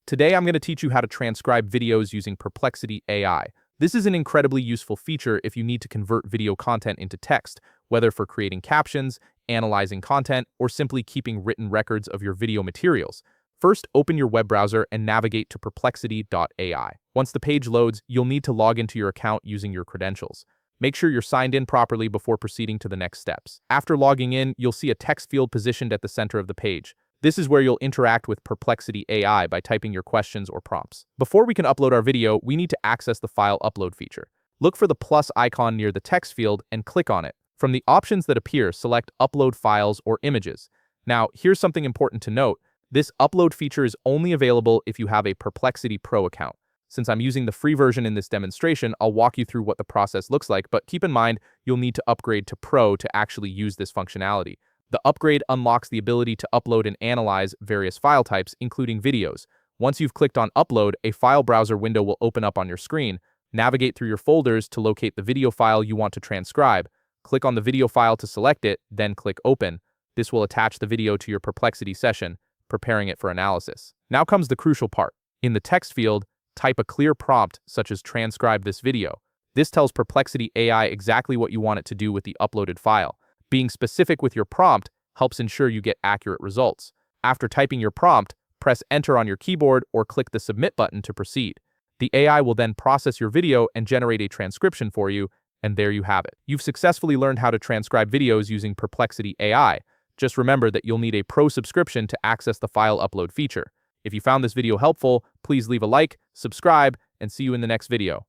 Today I'm going to teach you how to transcribe videos using Perplexity AI. This is an incredibly useful feature if you need to convert video content into text, whether for creating captions, analyzing content, or simply keeping written records of your video materials. First, open your web browser and navigate to perplexity.ai. Once the page loads, you'll need to log into your account using your credentials. Make sure you're signed in properly before proceeding to the next steps. After logging in, you'll see a text field positioned at the center of the page. This is where you'll interact with Perplexity AI by typing your questions or prompts. Before we can upload our video, we need to access the file upload feature. Look for the plus icon near the text field and click on it. From the options that appear, select Upload Files or Images. Now, here's something important to note. This upload feature is only available if you have a Perplexity Pro account. Since I'm using the free version in this demonstration, I'll walk you through what the process looks like, but keep in mind you'll need to upgrade to Pro to actually use this functionality. The upgrade unlocks the ability to upload and analyze various file types, including videos. Once you've clicked on Upload, a file browser window will open up on your screen. Navigate through your folders to locate the video file you want to transcribe. Click on the video file to select it, then click Open. This will attach the video to your Perplexity session, preparing it for analysis. Now comes the crucial part. In the text field, type a clear prompt such as "transcribe this video." This tells Perplexity AI exactly what you want it to do with the uploaded file. Being specific with your prompt helps ensure you get accurate results. After typing your prompt, press Enter on your keyboard or click the Submit button to proceed. The AI will then process your video and generate a transcription for you, and there you have it. You've successfully learned how to transcribe videos using Perplexity AI. Just remember that you'll need a Pro subscription to access the file upload feature. If you found this video helpful, please leave a like, subscribe, and see you in the next video.